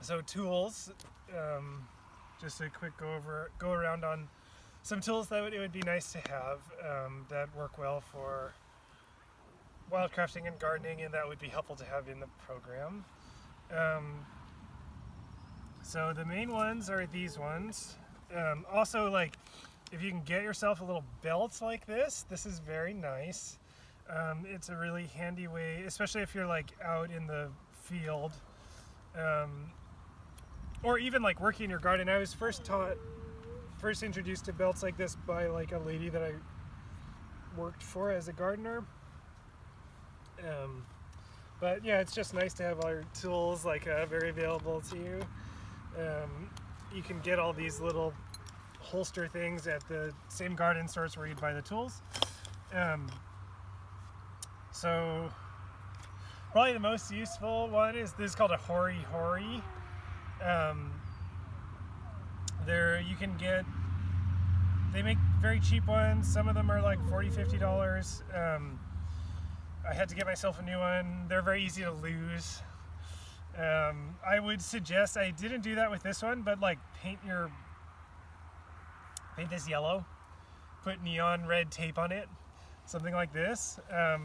So tools, just a quick go around on some tools that it would be nice to have that work well for wildcrafting and gardening, and that would be helpful to have in the program. So the main ones are these ones. Also, like, if you can get yourself a little belt like this is very nice. It's a really handy way, especially if you're like out in the field, or even like working in your garden. I was first introduced to belts like this by like a lady that I worked for as a gardener. But yeah, it's just nice to have all your tools like very available to you. You can get all these little holster things at the same garden stores where you'd buy the tools. So probably the most useful one is this, called a hori hori. They make very cheap ones. Some of them are like $40-$50. I had to get myself a new one. They're very easy to lose. I would suggest, I didn't do that with this one, but like paint this yellow, put neon red tape on it, something like this,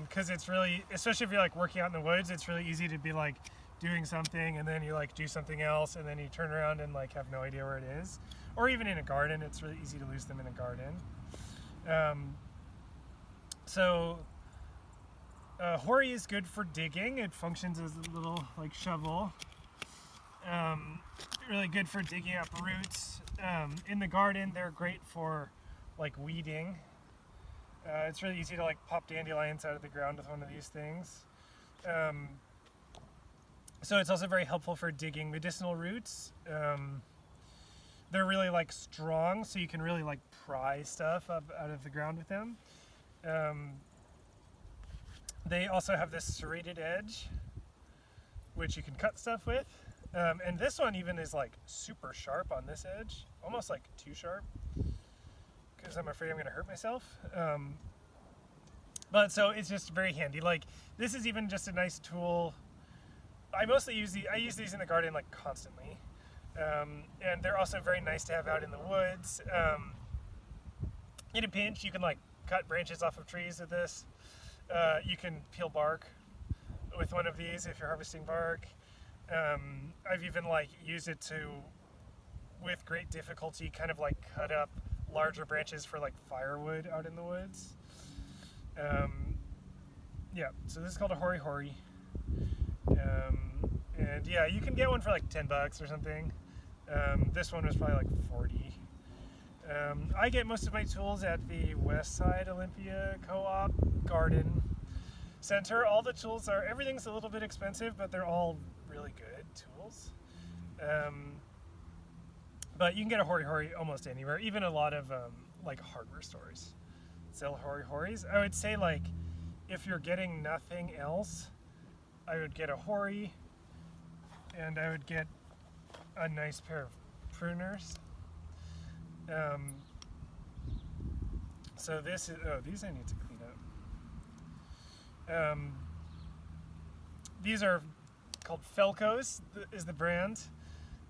because it's really, especially if you're like working out in the woods, it's really easy to be like doing something and then you like do something else and then you turn around and like have no idea where it is. Or even in a garden, it's really easy to lose them in a garden. Hori is good for digging. It functions as a little like shovel. Really good for digging up roots. In the garden, they're great for like weeding. It's really easy to like pop dandelions out of the ground with one of these things. So it's also very helpful for digging medicinal roots. They're really like strong, so you can really like pry stuff up out of the ground with them. They also have this serrated edge, which you can cut stuff with. And this one even is like super sharp on this edge, almost like too sharp, because I'm afraid I'm going to hurt myself. But so it's just very handy. Like, this is even just a nice tool. I use these in the garden like constantly. And they're also very nice to have out in the woods. In a pinch, you can like cut branches off of trees with this. You can peel bark with one of these if you're harvesting bark. I've even like used it to, with great difficulty, kind of like cut up larger branches for like firewood out in the woods. Yeah, so this is called a hori hori. And yeah, you can get one for like $10 or something. This one was probably like 40. I get most of my tools at the Westside Olympia Co-op Garden Center. All the tools everything's a little bit expensive, but they're all really good tools. But you can get a hori hori almost anywhere, even a lot of like hardware stores sell hori horis. I would say, like, if you're getting nothing else, I would get a hori, and I would get a nice pair of pruners. So this is, these I need to clean up. These are called Felcos, is the brand.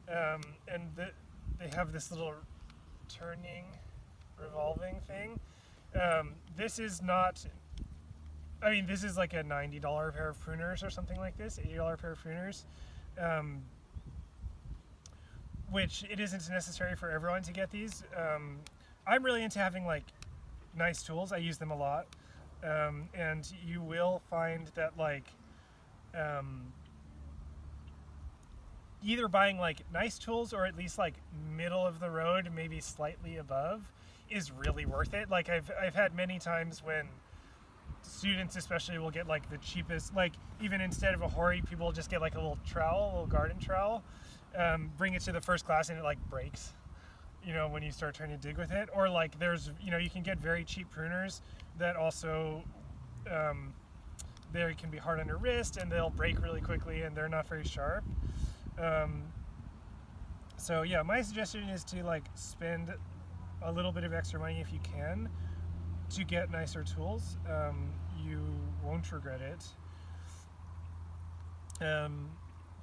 And they have this little turning, revolving thing. This is not, I mean, this is like a $90 pair of pruners or something like this, $80 pair of pruners. Which it isn't necessary for everyone to get these. I'm really into having like nice tools. I use them a lot. And you will find that like either buying like nice tools or at least like middle of the road, maybe slightly above, is really worth it. Like I've had many times when students especially will get like the cheapest, like even instead of a hori, people will just get like a little trowel, a little garden trowel, bring it to the first class and it like breaks, you know, when you start trying to dig with it. Or like there's, you know, you can get very cheap pruners that also they can be hard on your wrist and they'll break really quickly and they're not very sharp. So yeah, my suggestion is to like spend a little bit of extra money if you can to get nicer tools. You won't regret it.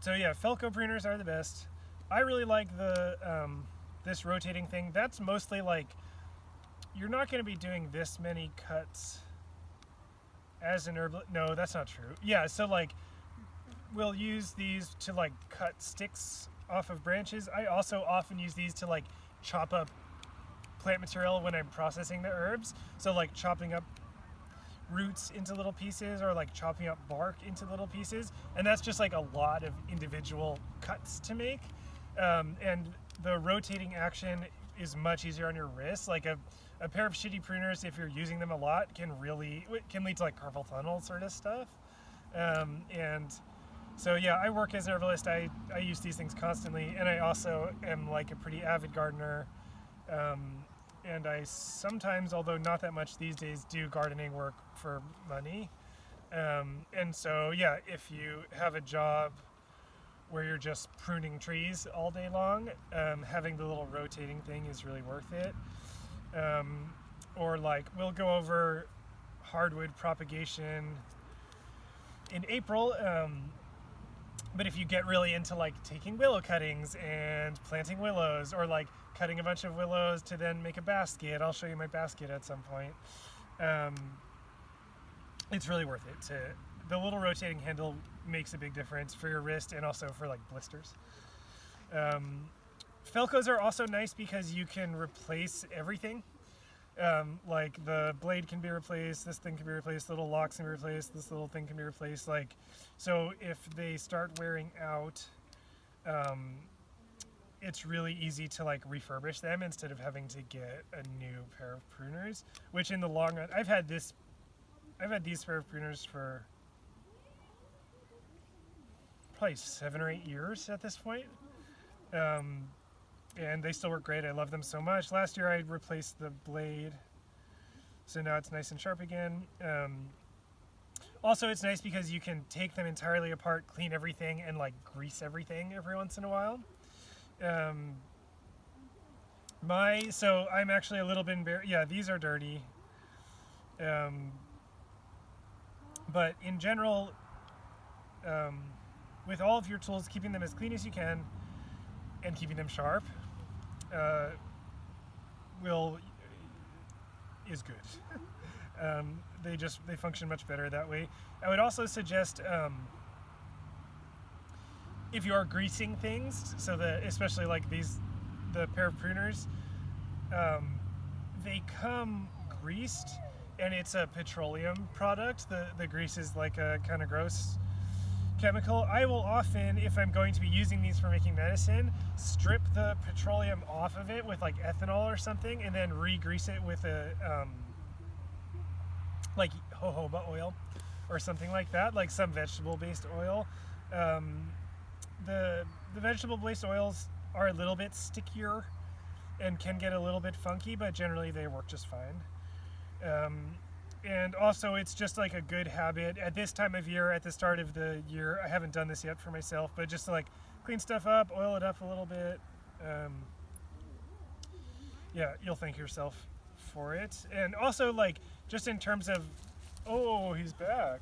So yeah, Felco pruners are the best. I really like the this rotating thing. That's mostly like, you're not going to be doing this many cuts as an herbalist. No, that's not true. Yeah, so like we'll use these to like cut sticks off of branches. I also often use these to like chop up plant material when I'm processing the herbs. So like chopping up roots into little pieces, or like chopping up bark into little pieces, and that's just like a lot of individual cuts to make. And the rotating action is much easier on your wrist. Like a pair of shitty pruners, if you're using them a lot, can lead to like carpal tunnel sort of stuff. And so yeah, I work as an herbalist. I use these things constantly, and I also am like a pretty avid gardener. And I sometimes, although not that much these days, do gardening work for money. And so yeah, if you have a job where you're just pruning trees all day long, having the little rotating thing is really worth it. Or like we'll go over hardwood propagation in April. But if you get really into like taking willow cuttings and planting willows, or like cutting a bunch of willows to then make a basket, I'll show you my basket at some point. It's really worth it. The little rotating handle makes a big difference for your wrist and also for like blisters. Felcos are also nice because you can replace everything. Like the blade can be replaced, this thing can be replaced, little locks can be replaced, this little thing can be replaced. Like, so if they start wearing out, it's really easy to like refurbish them instead of having to get a new pair of pruners, which in the long run, I've had these pair of pruners for probably 7 or 8 years at this point. And they still work great. I love them so much. Last year I replaced the blade, so now it's nice and sharp again. Also, it's nice because you can take them entirely apart, clean everything, and like grease everything every once in a while. So I'm actually a little bit embarrassed. Yeah, these are dirty. But in general, with all of your tools, keeping them as clean as you can and keeping them sharp is good. They function much better that way. I would also suggest, if you are greasing things, especially like the pair of pruners, they come greased, and it's a petroleum product. The grease is like a kind of gross chemical. I will often, if I'm going to be using these for making medicine, strip the petroleum off of it with like ethanol or something, and then re-grease it with a like jojoba oil or something like that, like some vegetable-based oil. The vegetable-based oils are a little bit stickier and can get a little bit funky, but generally they work just fine. And also, it's just like a good habit at this time of year, at the start of the year. I haven't done this yet for myself, but just to like clean stuff up, oil it up a little bit. Yeah, you'll thank yourself for it. And also, like, just in terms of, oh, he's back.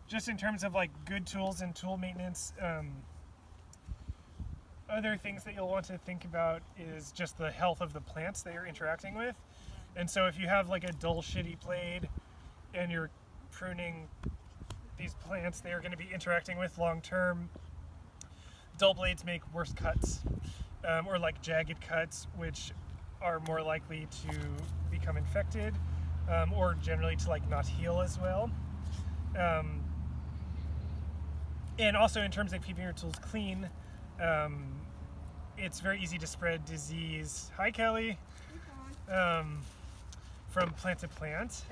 Just in terms of like good tools and tool maintenance, other things that you'll want to think about is just the health of the plants that you're interacting with. And so if you have like a dull, shitty blade and you're pruning these plants they are going to be interacting with long term, dull blades make worse cuts, or like jagged cuts, which are more likely to become infected, or generally to like not heal as well. And also in terms of keeping your tools clean, it's very easy to spread disease. Hi, Kelly. From plant to plant.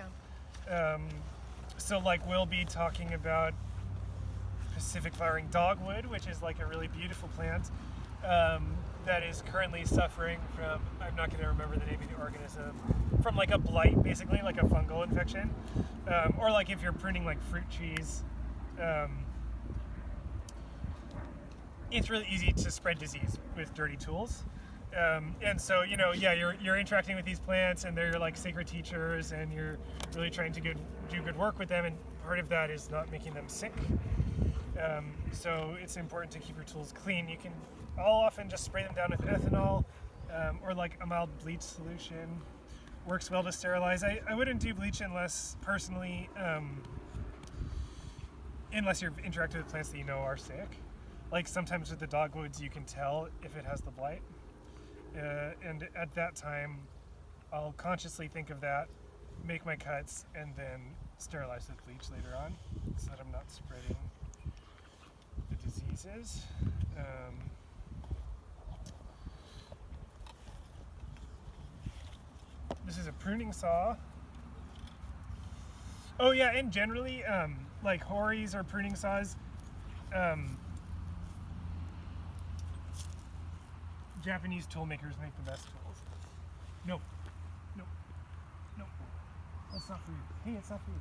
So like we'll be talking about Pacific flowering dogwood, which is like a really beautiful plant that is currently suffering from, I'm not going to remember the name of the organism, from like a blight, basically like a fungal infection. Or like if you're pruning like fruit trees, it's really easy to spread disease with dirty tools. And so, you know, yeah, you're interacting with these plants and they're your like sacred teachers and you're really trying to do good work with them, and part of that is not making them sick. So it's important to keep your tools clean. I'll often just spray them down with ethanol or like a mild bleach solution. Works well to sterilize. I wouldn't do bleach unless you've interacted with plants that you know are sick. Like sometimes with the dogwoods you can tell if it has the blight. And at that time I'll consciously think of that, make my cuts, and then sterilize with bleach later on so that I'm not spreading the diseases. This is a pruning saw. Oh yeah, and generally, like horis or pruning saws, Japanese tool makers make the best tools. No. That's not for you. Hey, it's not for you.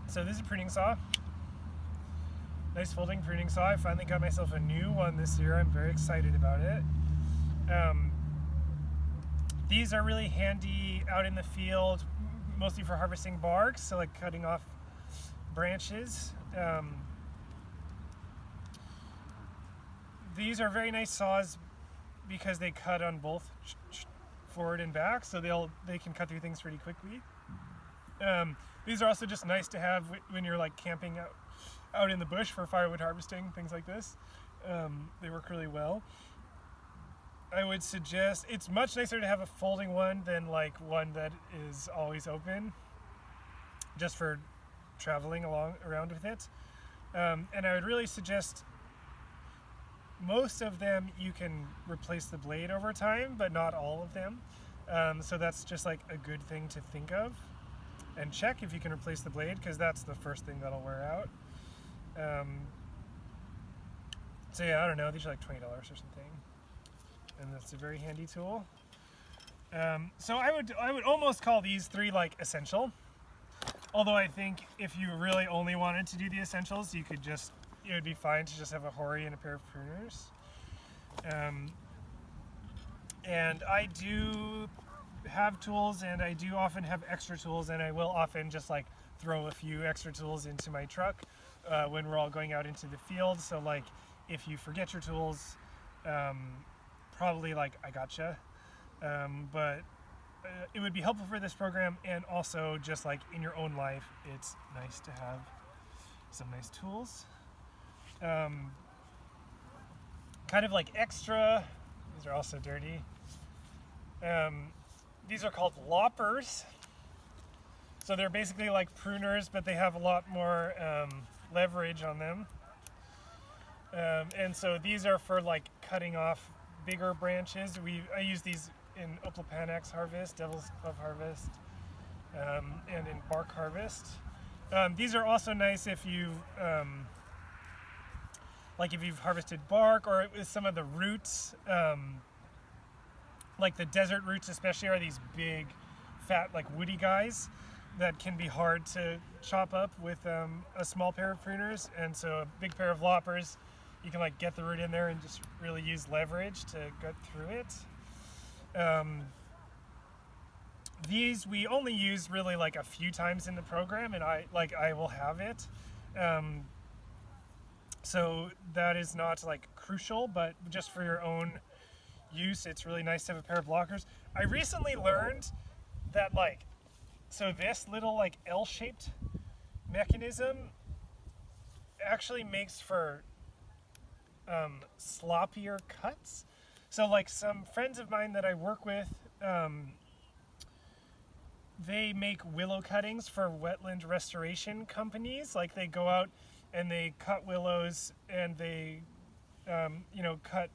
So this is a pruning saw. Nice folding pruning saw. I finally got myself a new one this year. I'm very excited about it. These are really handy out in the field, mostly for harvesting bark, so like cutting off branches. These are very nice saws because they cut on both forward and back, so they can cut through things pretty quickly. These are also just nice to have when you're like camping out in the bush for firewood harvesting, things like this. They work really well. I would suggest, it's much nicer to have a folding one than like one that is always open, just for traveling around with it. And I would really suggest, most of them you can replace the blade over time, but not all of them. So that's just like a good thing to think of and check if you can replace the blade, because that's the first thing that'll wear out. So yeah, I don't know, these are like $20 or something, and that's a very handy tool. So I would almost call these three like essential, although I think if you really only wanted to do the essentials, it would be fine to just have a hori and a pair of pruners. And I do have tools, and I do often have extra tools, and I will often just like throw a few extra tools into my truck when we're all going out into the field. So like if you forget your tools, probably like I gotcha. But it would be helpful for this program, and also just like in your own life, it's nice to have some nice tools. Kind of like extra, these are also dirty. These are called loppers. So they're basically like pruners, but they have a lot more leverage on them. And so these are for like cutting off bigger branches. I use these in Opalpanax harvest, Devil's Club harvest, and in bark harvest. These are also nice if you've harvested bark, or with some of the roots, like the desert roots especially, are these big, fat, like woody guys that can be hard to chop up with a small pair of pruners. And so a big pair of loppers, you can like get the root in there and just really use leverage to gut through it. These we only use really like a few times in the program, and I will have it. So that is not like crucial, but just for your own use, it's really nice to have a pair of blockers. I recently learned that so this little like L-shaped mechanism actually makes for sloppier cuts. So like some friends of mine that I work with, they make willow cuttings for wetland restoration companies. Like they go out and they cut willows, and they cut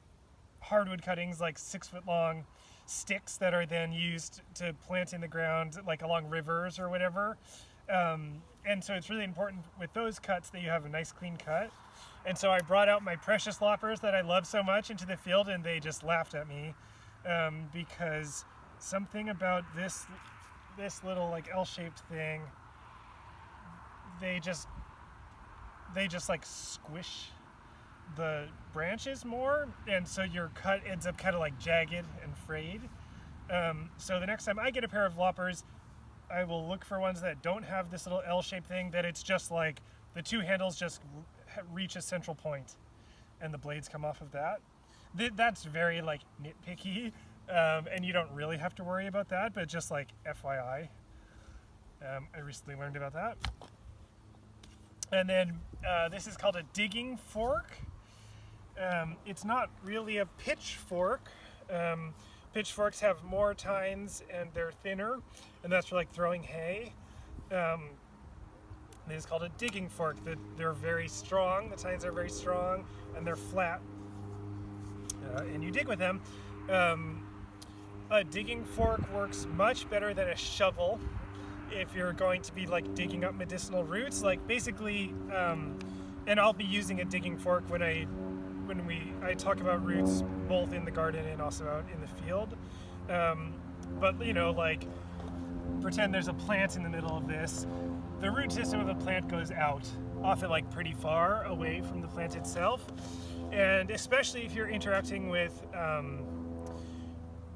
hardwood cuttings, like 6-foot long sticks that are then used to plant in the ground, like along rivers or whatever. And so it's really important with those cuts that you have a nice clean cut. And so I brought out my precious loppers that I love so much into the field, and they just laughed at me because something about this little like L-shaped thing, they just like squish the branches more, and so your cut ends up kind of like jagged and frayed. So the next time I get a pair of loppers, I will look for ones that don't have this little L-shaped thing, that it's just like the two handles just reach a central point and the blades come off of that. That's very like nitpicky, and you don't really have to worry about that, but just like FYI. I recently learned about that. And then this is called a digging fork. It's not really a pitchfork. Pitchforks have more tines and they're thinner, and that's for like throwing hay. This is called a digging fork. They're very strong, the tines are very strong, and they're flat. And you dig with them. A digging fork works much better than a shovel if you're going to be like digging up medicinal roots. Like basically, and I'll be using a digging fork when I talk about roots both in the garden and also out in the field. But you know, like pretend there's a plant in the middle of this. The root system of a plant goes out, often like pretty far away from the plant itself. And especially if you're interacting with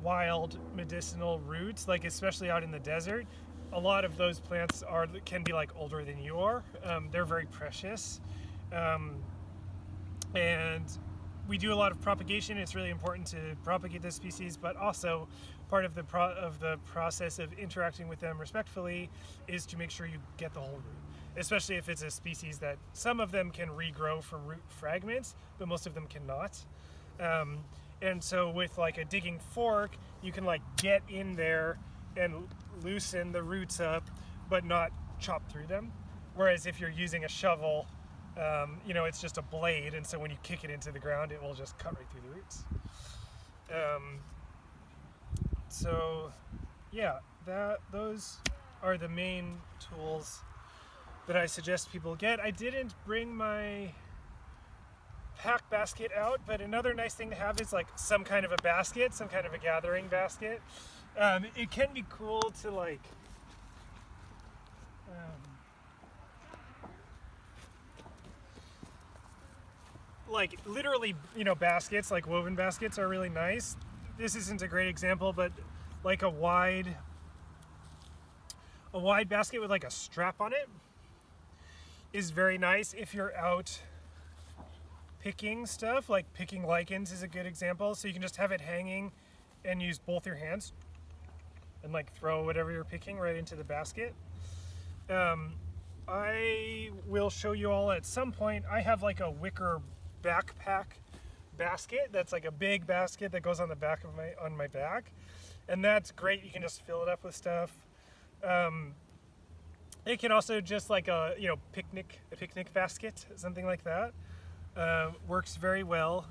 wild medicinal roots, like especially out in the desert, a lot of those plants can be like older than you are. They're very precious. And we do a lot of propagation. It's really important to propagate this species, but also part of the process of interacting with them respectfully is to make sure you get the whole root, especially if it's a species that some of them can regrow from root fragments, but most of them cannot. And so with like a digging fork, you can like get in there and loosen the roots up, but not chop through them. Whereas if you're using a shovel, you know, it's just a blade, and so when you kick it into the ground, it will just cut right through the roots. So yeah, those are the main tools that I suggest people get. I didn't bring my pack basket out, but another nice thing to have is like some kind of a basket, some kind of a gathering basket. It can be cool to like literally, you know, baskets, like woven baskets are really nice. This isn't a great example, but like a wide basket with like a strap on it is very nice if you're out picking stuff. Like picking lichens is a good example. So you can just have it hanging and use both your hands and like throw whatever you're picking right into the basket. I will show you all at some point. I have like a wicker backpack basket that's like a big basket that goes on the back of my back, and that's great. You can just fill it up with stuff. It can also just like a picnic basket, something like that. Works very well,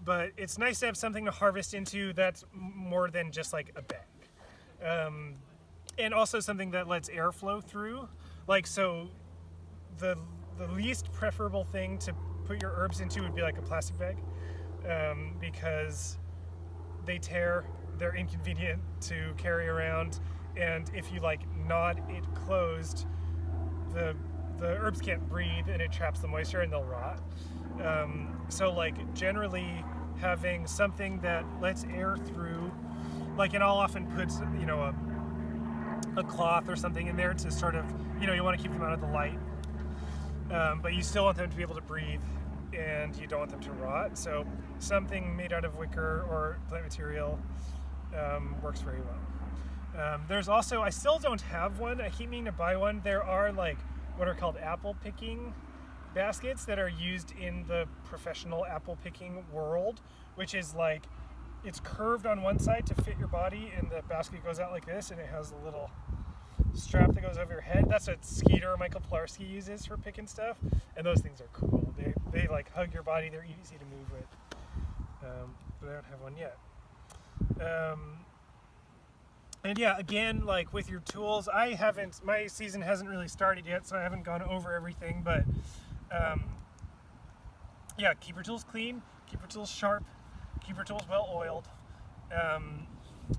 but it's nice to have something to harvest into that's more than just like a bag, and also something that lets air flow through. Like, so the least preferable thing to put your herbs into would be like a plastic bag, because they tear, they're inconvenient to carry around, and if you like knot it closed, the herbs can't breathe and it traps the moisture and they'll rot. So like generally having something that lets air through, like, and I'll often put a cloth or something in there to sort of, you want to keep them out of the light, but you still want them to be able to breathe and you don't want them to rot. So something made out of wicker or plant material works very well. There's also, I still don't have one. I keep meaning to buy one. There are like what are called apple picking baskets that are used in the professional apple picking world, which is like, it's curved on one side to fit your body, and the basket goes out like this, and it has a little strap that goes over your head. That's what Skeeter Michael Pilarski uses for picking stuff, and those things are cool. They like hug your body. They're easy to move with, but I don't have one yet. And yeah, again, like with your tools, my season hasn't really started yet, so I haven't gone over everything, but yeah, keep your tools clean, keep your tools sharp, keep your tools well oiled,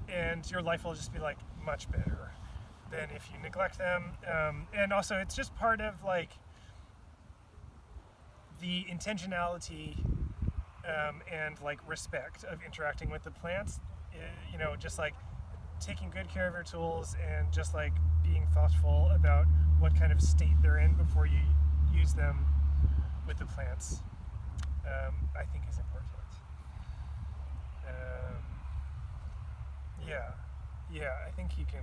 and your life will just be like much better than if you neglect them. And also, it's just part of like the intentionality and like respect of interacting with the plants. Just like taking good care of your tools and just like being thoughtful about what kind of state they're in before you use them with the plants, I think is important. Yeah, I think you can